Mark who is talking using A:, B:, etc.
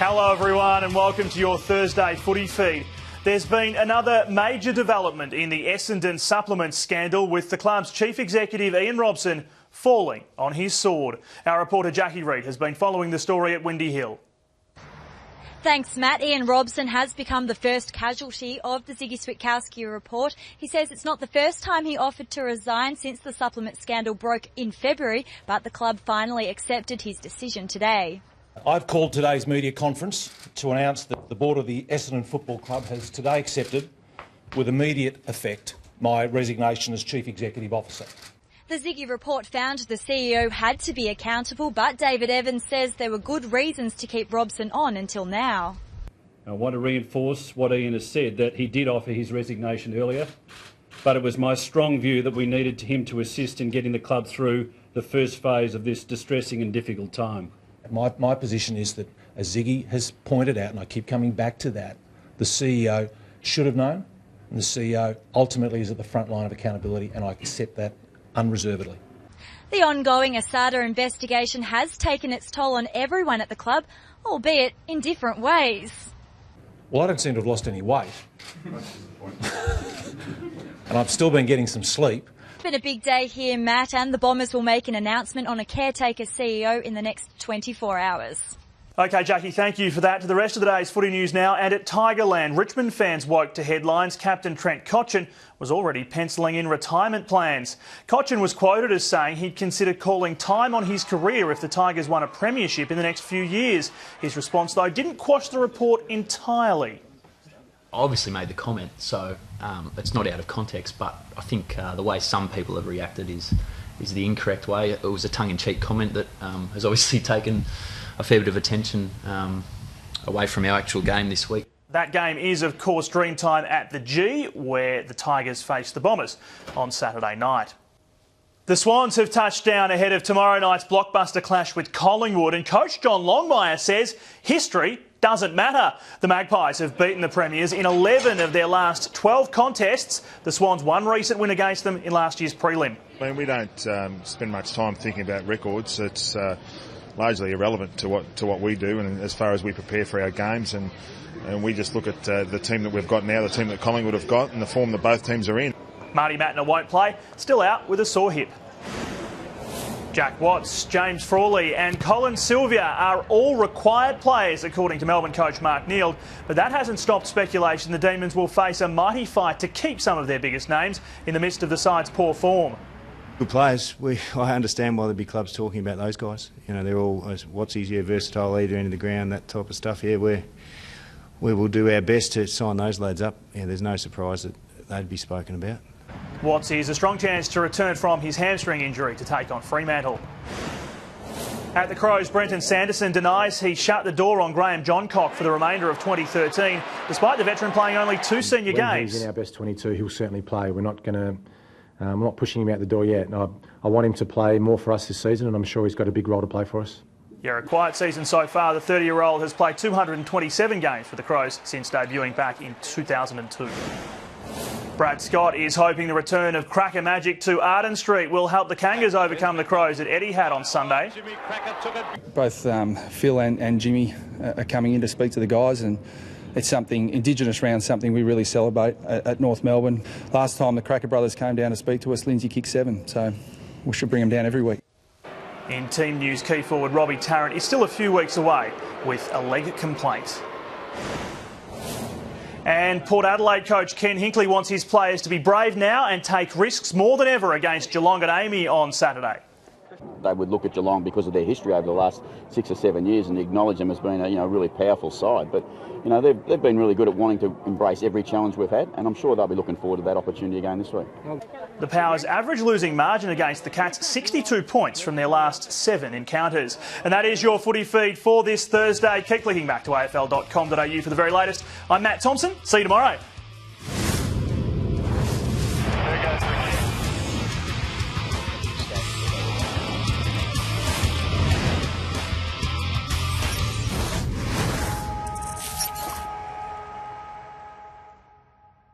A: Hello everyone and welcome to your Thursday footy feed. There's been another major development in the Essendon supplements scandal with the club's chief executive Ian Robson falling on his sword. Our reporter Jackie Reid has been following the story at Windy Hill.
B: Thanks, Matt. Ian Robson has become the first casualty of the Ziggy Switkowski report. He says it's not the first time he offered to resign since the supplement scandal broke in February, but the club finally accepted his decision today.
C: I've called today's media conference to announce that the board of the Essendon Football Club has today accepted, with immediate effect, my resignation as Chief Executive Officer.
B: The Ziggy report found the CEO had to be accountable, but David Evans says there were good reasons to keep Robson on until now.
D: I want to reinforce what Ian has said, that he did offer his resignation earlier, but it was my strong view that we needed him to assist in getting the club through the first phase of this distressing and difficult time.
C: My position is that, as Ziggy has pointed out, and I keep coming back to that, the CEO should have known, and the CEO ultimately is at the front line of accountability, and I accept that unreservedly.
B: The ongoing Asada investigation has taken its toll on everyone at the club, albeit in different ways.
C: Well, I don't seem to have lost any weight. And I've still been getting some sleep.
B: It's been a big day here, Matt, and the Bombers will make an announcement on a caretaker CEO in the next 24 hours.
A: OK, Jackie, thank you for that. To the rest of the day's footy news now. And at Tigerland, Richmond fans woke to headlines. Captain Trent Cotchin was already penciling in retirement plans. Cotchin was quoted as saying he'd consider calling time on his career if the Tigers won a premiership in the next few years. His response, though, didn't quash the report entirely.
E: I obviously made the comment, so it's not out of context, but I think the way some people have reacted is the incorrect way. It was a tongue-in-cheek comment that has obviously taken a fair bit of attention away from our actual game this week.
A: That game is, of course, Dreamtime at the G, where the Tigers face the Bombers on Saturday night. The Swans have touched down ahead of tomorrow night's blockbuster clash with Collingwood, and coach John Longmire says history doesn't matter. The Magpies have beaten the Premiers in 11 of their last 12 contests. The Swans one recent win against them in last year's prelim.
F: I mean, we don't spend much time thinking about records. It's largely irrelevant to what we do, and as far as we prepare for our games, and we just look at the team that we've got now, the team that Collingwood have got, and the form that both teams are in.
A: Marty Mattner won't play, still out with a sore hip. Jack Watts, James Frawley and Colin Sylvia are all required players, according to Melbourne coach Mark Neild, but that hasn't stopped speculation the Demons will face a mighty fight to keep some of their biggest names in the midst of the side's poor form.
G: Good players. I understand why the big club's talking about those guys. You know, they're all, what's easier, versatile, leader into the ground, that type of stuff. Yeah, we will do our best to sign those lads up. Yeah, there's no surprise that they'd be spoken about.
A: Watts is a strong chance to return from his hamstring injury to take on Fremantle. At the Crows, Brenton Sanderson denies he shut the door on Graham Johncock for the remainder of 2013, despite the veteran playing only 2 senior games.
H: He's in our best 22, he'll certainly play. We're not not pushing him out the door yet. I want him to play more for us this season, and I'm sure he's got a big role to play for us.
A: Yeah, a quiet season so far. The 30-year-old has played 227 games for the Crows since debuting back in 2002. Brad Scott is hoping the return of Cracker Magic to Arden Street will help the Kangas overcome the Crows at Etihad on Sunday.
I: Both Phil and Jimmy are coming in to speak to the guys, and it's something, Indigenous round, something we really celebrate at North Melbourne. Last time the Cracker brothers came down to speak to us, Lindsay kicked 7, so we should bring them down every week.
A: In team news, key forward Robbie Tarrant is still a few weeks away with a leg complaint. And Port Adelaide coach Ken Hinkley wants his players to be brave now and take risks more than ever against Geelong at Amy on Saturday.
J: They would look at Geelong because of their history over the last 6 or 7 years and acknowledge them as being a really powerful side. But they've been really good at wanting to embrace every challenge we've had, and I'm sure they'll be looking forward to that opportunity again this week.
A: The Power's average losing margin against the Cats, 62 points from their last 7 encounters. And that is your footy feed for this Thursday. Keep clicking back to afl.com.au for the very latest. I'm Matt Thompson. See you tomorrow.